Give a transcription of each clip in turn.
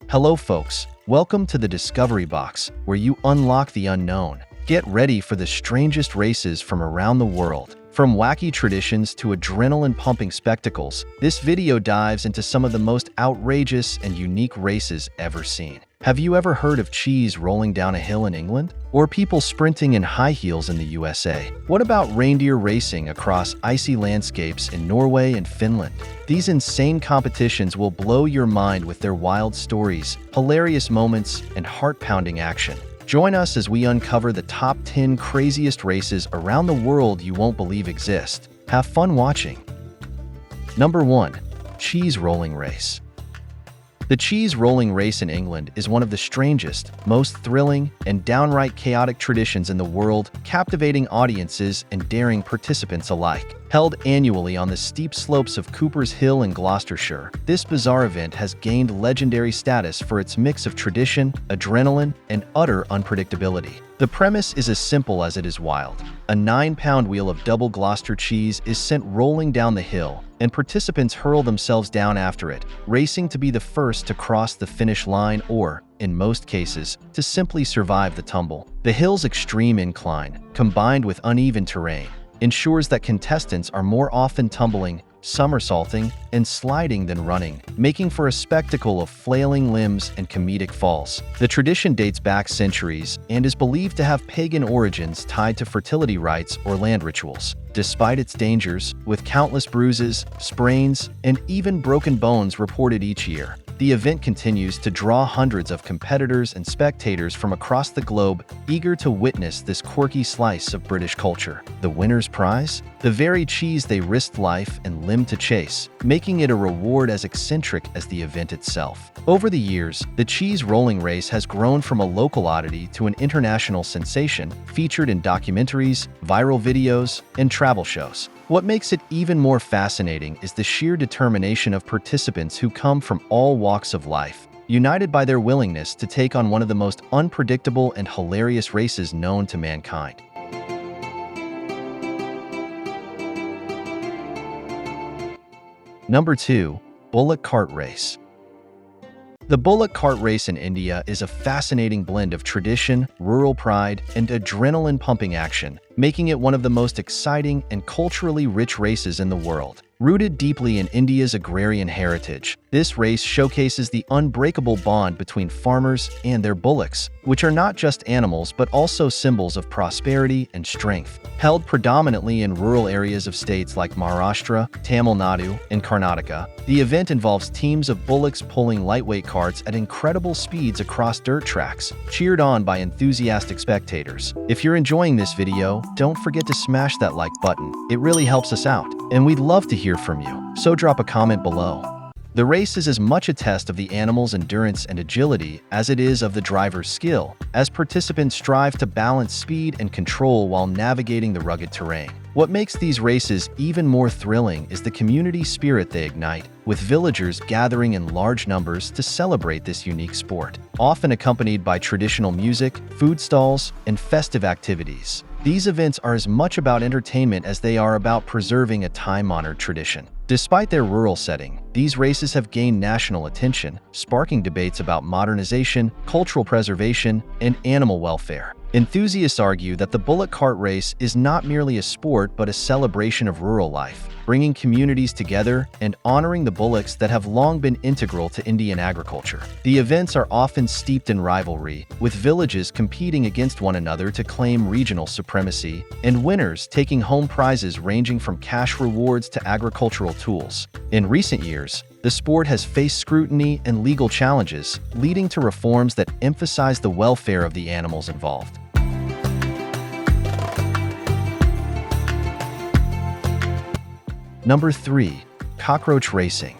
Hello folks, welcome to the Discovery Box, where you unlock the unknown. Get ready for the strangest races from around the world. From wacky traditions to adrenaline-pumping spectacles, this video dives into some of the most outrageous and unique races ever seen. Have you ever heard of cheese rolling down a hill in England? Or people sprinting in high heels in the USA? What about reindeer racing across icy landscapes in Norway and Finland? These insane competitions will blow your mind with their wild stories, hilarious moments, and heart-pounding action. Join us as we uncover the top 10 craziest races around the world you won't believe exist. Have fun watching. Number 1. Cheese Rolling Race. The cheese rolling race in England is one of the strangest, most thrilling, and downright chaotic traditions in the world, captivating audiences and daring participants alike. Held annually on the steep slopes of Cooper's Hill in Gloucestershire, this bizarre event has gained legendary status for its mix of tradition, adrenaline, and utter unpredictability. The premise is as simple as it is wild. A 9-pound wheel of double Gloucester cheese is sent rolling down the hill, and participants hurl themselves down after it, racing to be the first to cross the finish line or, in most cases, to simply survive the tumble. The hill's extreme incline, combined with uneven terrain, ensures that contestants are more often tumbling, somersaulting, and sliding than running, making for a spectacle of flailing limbs and comedic falls. The tradition dates back centuries and is believed to have pagan origins tied to fertility rites or land rituals. Despite its dangers, with countless bruises, sprains, and even broken bones reported each year, the event continues to draw hundreds of competitors and spectators from across the globe, eager to witness this quirky slice of British culture. The winner's prize? The very cheese they risked life and limb to chase, making it a reward as eccentric as the event itself. Over the years, the cheese rolling race has grown from a local oddity to an international sensation, featured in documentaries, viral videos, and travel shows. What makes it even more fascinating is the sheer determination of participants who come from all walks of life, united by their willingness to take on one of the most unpredictable and hilarious races known to mankind. Number 2. Bullock Cart Race. The bullock cart race in India is a fascinating blend of tradition, rural pride, and adrenaline-pumping action, making it one of the most exciting and culturally rich races in the world. Rooted deeply in India's agrarian heritage, this race showcases the unbreakable bond between farmers and their bullocks, which are not just animals but also symbols of prosperity and strength. Held predominantly in rural areas of states like Maharashtra, Tamil Nadu, and Karnataka, the event involves teams of bullocks pulling lightweight carts at incredible speeds across dirt tracks, cheered on by enthusiastic spectators. If you're enjoying this video, don't forget to smash that like button. It really helps us out, and we'd love to hear from you, so drop a comment below. The race is as much a test of the animal's endurance and agility as it is of the driver's skill, as participants strive to balance speed and control while navigating the rugged terrain. What makes these races even more thrilling is the community spirit they ignite, with villagers gathering in large numbers to celebrate this unique sport, often accompanied by traditional music, food stalls, and festive activities. These events are as much about entertainment as they are about preserving a time-honored tradition. Despite their rural setting, these races have gained national attention, sparking debates about modernization, cultural preservation, and animal welfare. Enthusiasts argue that the bullock cart race is not merely a sport but a celebration of rural life, bringing communities together and honoring the bullocks that have long been integral to Indian agriculture. The events are often steeped in rivalry, with villages competing against one another to claim regional supremacy, and winners taking home prizes ranging from cash rewards to agricultural tools. In recent years, the sport has faced scrutiny and legal challenges, leading to reforms that emphasize the welfare of the animals involved. Number 3. Cockroach Racing.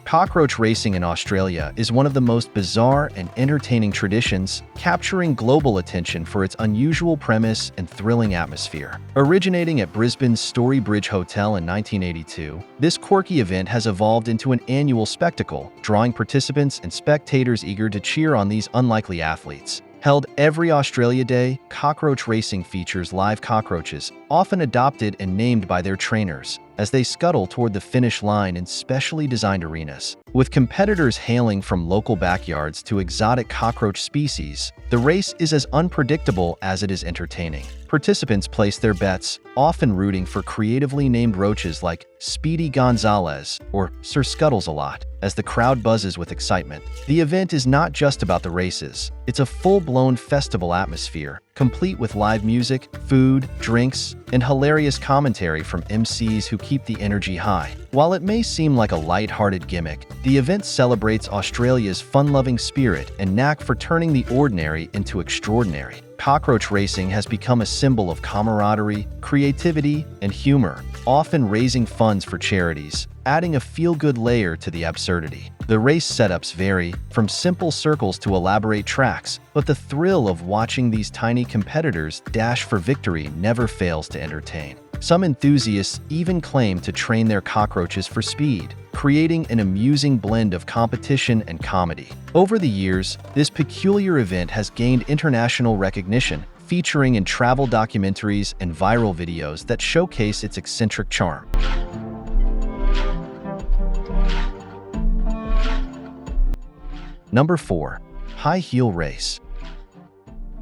Cockroach racing in Australia is one of the most bizarre and entertaining traditions, capturing global attention for its unusual premise and thrilling atmosphere. Originating at Brisbane's Story Bridge Hotel in 1982, this quirky event has evolved into an annual spectacle, drawing participants and spectators eager to cheer on these unlikely athletes. Held every Australia Day, cockroach racing features live cockroaches, often adopted and named by their trainers. as they scuttle toward the finish line in specially designed arenas. With competitors hailing from local backyards to exotic cockroach species, the race is as unpredictable as it is entertaining. Participants place their bets, often rooting for creatively named roaches like Speedy Gonzalez or Sir Scuttles-a-lot, as the crowd buzzes with excitement. The event is not just about the races. It's a full-blown festival atmosphere, complete with live music, food, drinks, and hilarious commentary from MCs who keep the energy high. While it may seem like a light-hearted gimmick, the event celebrates Australia's fun-loving spirit and knack for turning the ordinary into extraordinary. Cockroach racing has become a symbol of camaraderie, creativity, and humor, often raising funds for charities, adding a feel-good layer to the absurdity. The race setups vary, from simple circles to elaborate tracks, but the thrill of watching these tiny competitors dash for victory never fails to entertain. Some enthusiasts even claim to train their cockroaches for speed, creating an amusing blend of competition and comedy. Over the years, this peculiar event has gained international recognition, featuring in travel documentaries and viral videos that showcase its eccentric charm. Number 4. High Heel Race.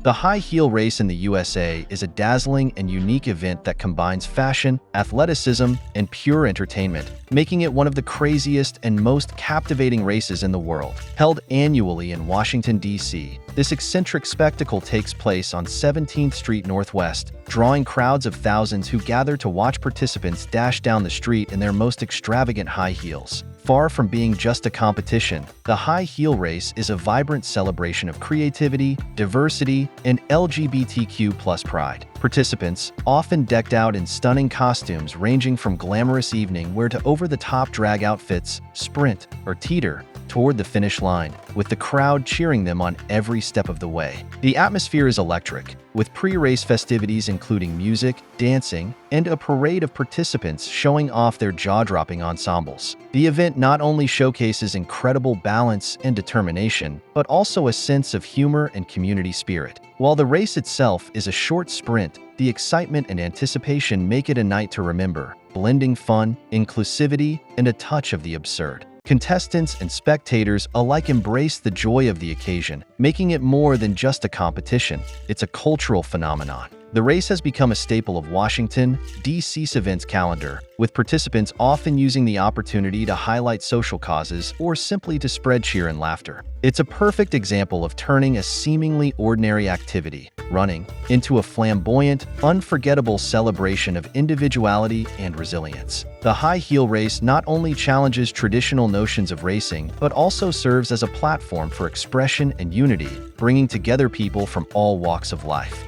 The high heel race in the USA is a dazzling and unique event that combines fashion, athleticism, and pure entertainment, making it one of the craziest and most captivating races in the world. Held annually in Washington, D.C., this eccentric spectacle takes place on 17th Street Northwest, drawing crowds of thousands who gather to watch participants dash down the street in their most extravagant high heels. Far from being just a competition, the high heel race is a vibrant celebration of creativity, diversity, and LGBTQ+ pride. Participants, often decked out in stunning costumes ranging from glamorous evening wear to over-the-top drag outfits, sprint, or teeter toward the finish line, with the crowd cheering them on every step of the way. The atmosphere is electric, with pre-race festivities including music, dancing, and a parade of participants showing off their jaw-dropping ensembles. The event not only showcases incredible balance and determination, but also a sense of humor and community spirit. While the race itself is a short sprint, the excitement and anticipation make it a night to remember, blending fun, inclusivity, and a touch of the absurd. Contestants and spectators alike embrace the joy of the occasion, making it more than just a competition. It's a cultural phenomenon. The race has become a staple of Washington, D.C.'s events calendar, with participants often using the opportunity to highlight social causes or simply to spread cheer and laughter. It's a perfect example of turning a seemingly ordinary activity, running, into a flamboyant, unforgettable celebration of individuality and resilience. The high heel race not only challenges traditional notions of racing, but also serves as a platform for expression and unity, bringing together people from all walks of life.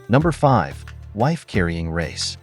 Number 5. Wife-Carrying Race.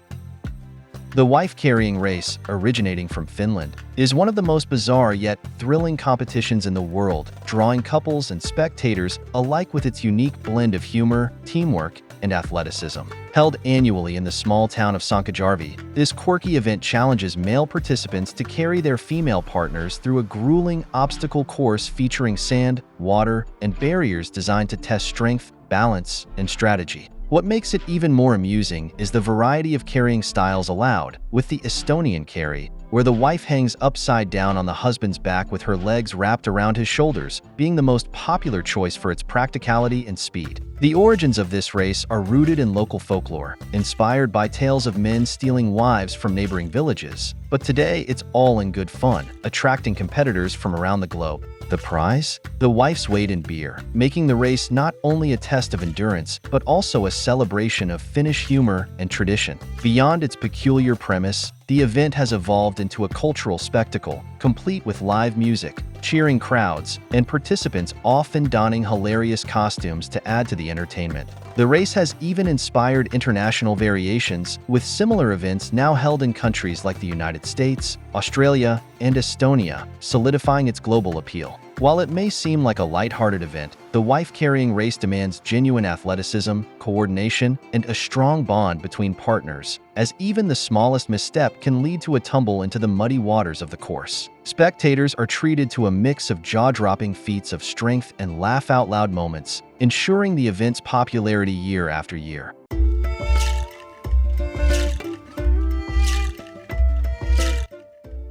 The wife-carrying race, originating from Finland, is one of the most bizarre yet thrilling competitions in the world, drawing couples and spectators alike with its unique blend of humor, teamwork, and athleticism. Held annually in the small town of Sankajärvi, this quirky event challenges male participants to carry their female partners through a grueling obstacle course featuring sand, water, and barriers designed to test strength, balance, and strategy. What makes it even more amusing is the variety of carrying styles allowed, with the Estonian carry, where the wife hangs upside down on the husband's back with her legs wrapped around his shoulders, being the most popular choice for its practicality and speed. The origins of this race are rooted in local folklore, inspired by tales of men stealing wives from neighboring villages. But today, it's all in good fun, attracting competitors from around the globe. The prize? The wife's weight in beer, making the race not only a test of endurance, but also a celebration of Finnish humor and tradition. Beyond its peculiar premise, the event has evolved into a cultural spectacle, complete with live music, cheering crowds, and participants often donning hilarious costumes to add to the entertainment. The race has even inspired international variations, with similar events now held in countries like the United States, Australia, and Estonia, solidifying its global appeal. While it may seem like a lighthearted event, the wife-carrying race demands genuine athleticism, coordination, and a strong bond between partners, as even the smallest misstep can lead to a tumble into the muddy waters of the course. Spectators are treated to a mix of jaw-dropping feats of strength and laugh-out-loud moments, ensuring the event's popularity year after year.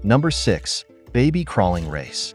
Number 6. Baby Crawling Race.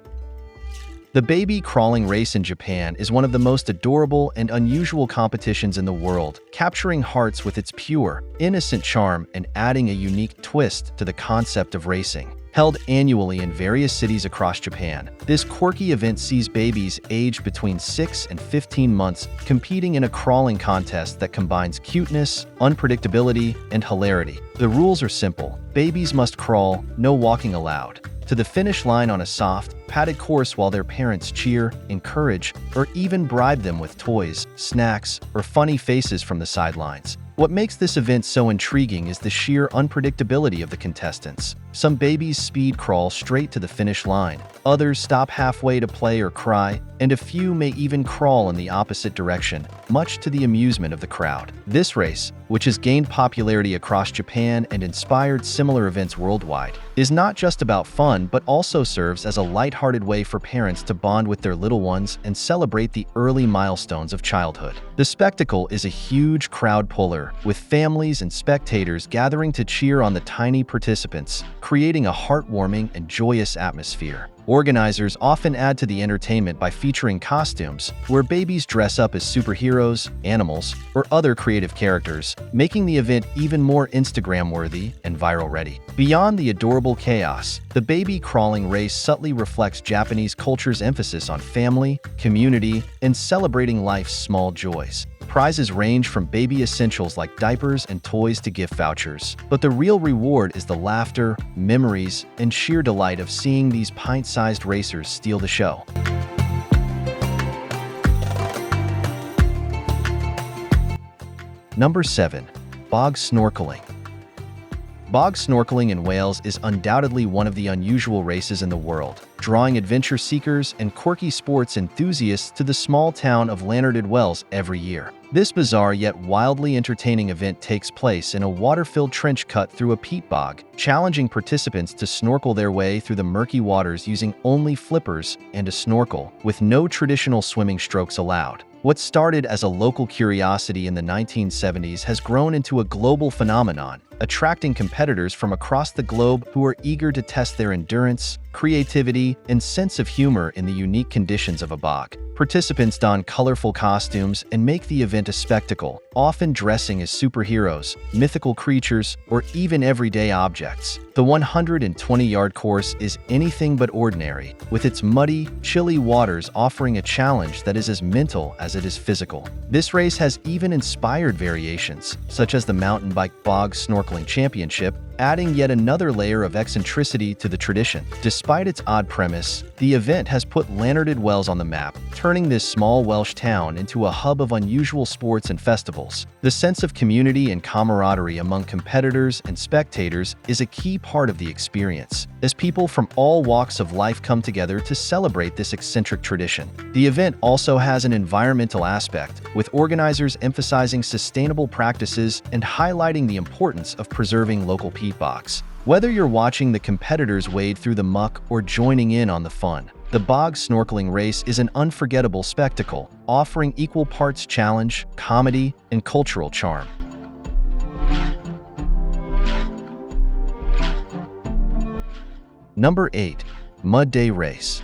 The baby crawling race in Japan is one of the most adorable and unusual competitions in the world, capturing hearts with its pure, innocent charm and adding a unique twist to the concept of racing. Held annually in various cities across Japan, this quirky event sees babies aged between 6 and 15 months competing in a crawling contest that combines cuteness, unpredictability, and hilarity. The rules are simple. Babies must crawl, no walking allowed, to the finish line on a soft, padded course while their parents cheer, encourage, or even bribe them with toys, snacks, or funny faces from the sidelines. What makes this event so intriguing is the sheer unpredictability of the contestants. Some babies speed crawl straight to the finish line, others stop halfway to play or cry, and a few may even crawl in the opposite direction, much to the amusement of the crowd. This race, which has gained popularity across Japan and inspired similar events worldwide, is not just about fun but also serves as a lighthearted way for parents to bond with their little ones and celebrate the early milestones of childhood. The spectacle is a huge crowd puller, with families and spectators gathering to cheer on the tiny participants, creating a heartwarming and joyous atmosphere. Organizers often add to the entertainment by featuring costumes, where babies dress up as superheroes, animals, or other creative characters, making the event even more Instagram-worthy and viral-ready. Beyond the adorable chaos, the baby crawling race subtly reflects Japanese culture's emphasis on family, community, and celebrating life's small joys. Prizes range from baby essentials like diapers and toys to gift vouchers, but the real reward is the laughter, memories, and sheer delight of seeing these pint-sized racers steal the show. Number 7. Bog Snorkeling. Bog snorkeling in Wales is undoubtedly one of the unusual races in the world, drawing adventure seekers and quirky sports enthusiasts to the small town of Llanrydid Wells every year. This bizarre yet wildly entertaining event takes place in a water-filled trench cut through a peat bog, challenging participants to snorkel their way through the murky waters using only flippers and a snorkel, with no traditional swimming strokes allowed. What started as a local curiosity in the 1970s has grown into a global phenomenon, attracting competitors from across the globe who are eager to test their endurance, creativity, and sense of humor in the unique conditions of a bog. Participants don colorful costumes and make the event a spectacle, often dressing as superheroes, mythical creatures, or even everyday objects. The 120-yard course is anything but ordinary, with its muddy, chilly waters offering a challenge that is as mental as it is physical. This race has even inspired variations, such as the mountain bike Bog Snorkeling Championship, adding yet another layer of eccentricity to the tradition. Despite its odd premise, the event has put Llanrydid Wells on the map, turning this small Welsh town into a hub of unusual sports and festivals. The sense of community and camaraderie among competitors and spectators is a key part of the experience, as people from all walks of life come together to celebrate this eccentric tradition. The event also has an environmental aspect, with organizers emphasizing sustainable practices and highlighting the importance of preserving local peat bogs. Whether you're watching the competitors wade through the muck or joining in on the fun, the Bog Snorkeling race is an unforgettable spectacle, offering equal parts challenge, comedy, and cultural charm. Number 8. Mud Day Race.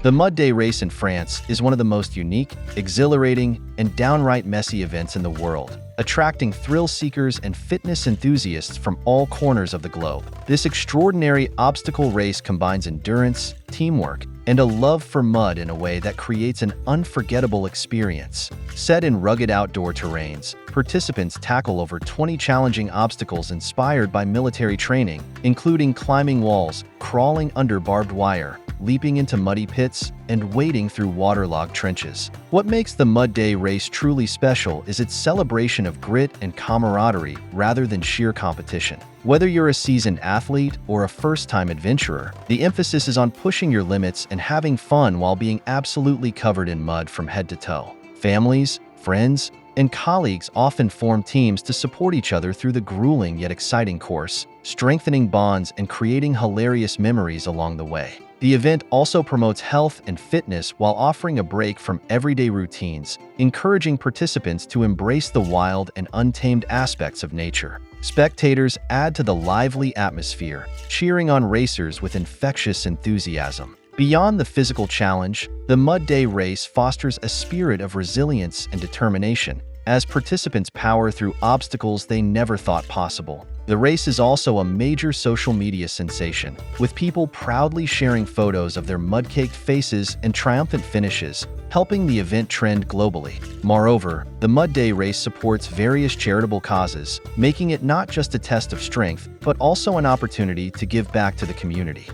The Mud Day Race in France is one of the most unique, exhilarating, and downright messy events in the world, attracting thrill seekers and fitness enthusiasts from all corners of the globe. This extraordinary obstacle race combines endurance, teamwork, and a love for mud in a way that creates an unforgettable experience. Set in rugged outdoor terrains, participants tackle over 20 challenging obstacles inspired by military training, including climbing walls, crawling under barbed wire, leaping into muddy pits, and wading through waterlogged trenches. What makes the Mud Day race truly special is its celebration of grit and camaraderie rather than sheer competition. Whether you're a seasoned athlete or a first-time adventurer, the emphasis is on pushing your limits and having fun while being absolutely covered in mud from head to toe. Families, friends, and colleagues often form teams to support each other through the grueling yet exciting course, strengthening bonds and creating hilarious memories along the way. The event also promotes health and fitness while offering a break from everyday routines, encouraging participants to embrace the wild and untamed aspects of nature. Spectators add to the lively atmosphere, cheering on racers with infectious enthusiasm. Beyond the physical challenge, the Mud Day race fosters a spirit of resilience and determination, as participants power through obstacles they never thought possible. The race is also a major social media sensation, with people proudly sharing photos of their mud-caked faces and triumphant finishes, helping the event trend globally. Moreover, the Mud Day race supports various charitable causes, making it not just a test of strength, but also an opportunity to give back to the community.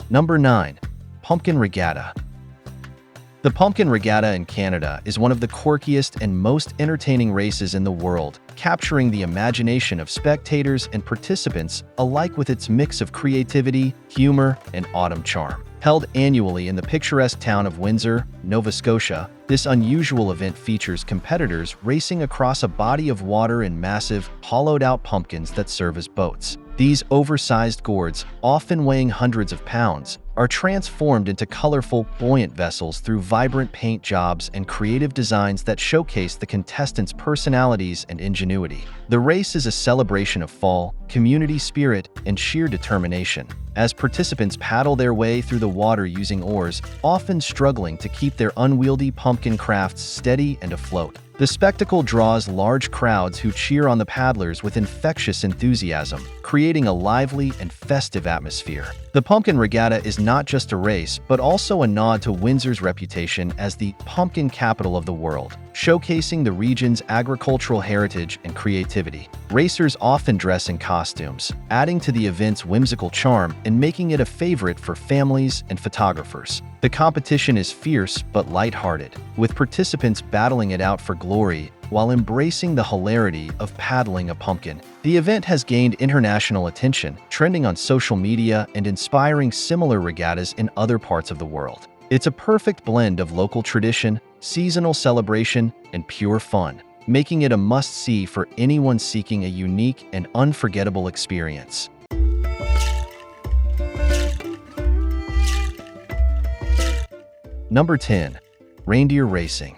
Number 9. Pumpkin Regatta. The Pumpkin Regatta in Canada is one of the quirkiest and most entertaining races in the world, capturing the imagination of spectators and participants alike with its mix of creativity, humor, and autumn charm. Held annually in the picturesque town of Windsor, Nova Scotia, this unusual event features competitors racing across a body of water in massive, hollowed-out pumpkins that serve as boats. These oversized gourds, often weighing hundreds of pounds, are transformed into colorful, buoyant vessels through vibrant paint jobs and creative designs that showcase the contestants' personalities and ingenuity. The race is a celebration of fall, community spirit, and sheer determination, as participants paddle their way through the water using oars, often struggling to keep their unwieldy pumpkin crafts steady and afloat. The spectacle draws large crowds who cheer on the paddlers with infectious enthusiasm, creating a lively and festive atmosphere. The Pumpkin Regatta is not just a race, but also a nod to Windsor's reputation as the pumpkin capital of the world, showcasing the region's agricultural heritage and creativity. Racers often dress in costumes, adding to the event's whimsical charm and making it a favorite for families and photographers. The competition is fierce but lighthearted, with participants battling it out for glory while embracing the hilarity of paddling a pumpkin. The event has gained international attention, trending on social media and inspiring similar regattas in other parts of the world. It's a perfect blend of local tradition, seasonal celebration, and pure fun, making it a must-see for anyone seeking a unique and unforgettable experience. Number 10. Reindeer Racing.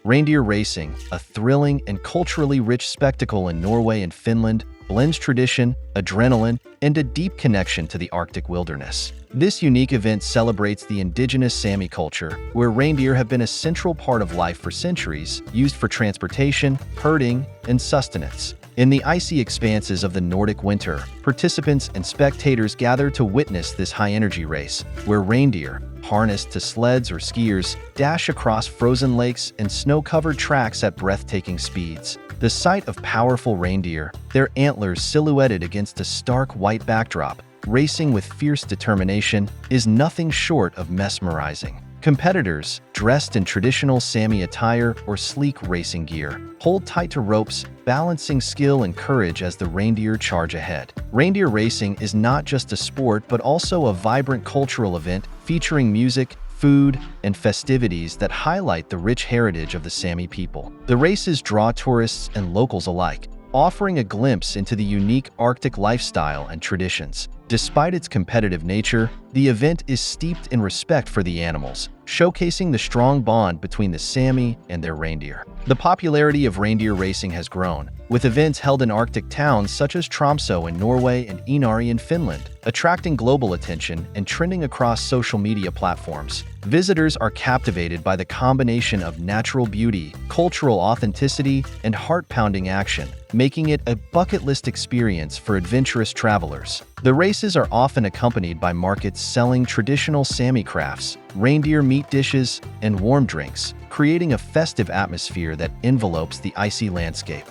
Reindeer Racing, a thrilling and culturally rich spectacle in Norway and Finland, blends tradition, adrenaline, and a deep connection to the Arctic wilderness. This unique event celebrates the indigenous Sami culture, where reindeer have been a central part of life for centuries, used for transportation, herding, and sustenance. In the icy expanses of the Nordic winter, participants and spectators gather to witness this high-energy race, where reindeer, harnessed to sleds or skiers, dash across frozen lakes and snow-covered tracks at breathtaking speeds. The sight of powerful reindeer, their antlers silhouetted against a stark white backdrop, racing with fierce determination, is nothing short of mesmerizing. Competitors, dressed in traditional Sami attire or sleek racing gear, hold tight to ropes, balancing skill and courage as the reindeer charge ahead. Reindeer racing is not just a sport but also a vibrant cultural event featuring music, food, and festivities that highlight the rich heritage of the Sami people. The races draw tourists and locals alike, offering a glimpse into the unique Arctic lifestyle and traditions. Despite its competitive nature, the event is steeped in respect for the animals, showcasing the strong bond between the Sami and their reindeer. The popularity of reindeer racing has grown, with events held in Arctic towns such as Tromsø in Norway and Inari in Finland, attracting global attention and trending across social media platforms. Visitors are captivated by the combination of natural beauty, cultural authenticity, and heart-pounding action, making it a bucket list experience for adventurous travelers. The races are often accompanied by markets selling traditional Sami crafts, reindeer meat dishes, and warm drinks, creating a festive atmosphere that envelopes the icy landscape.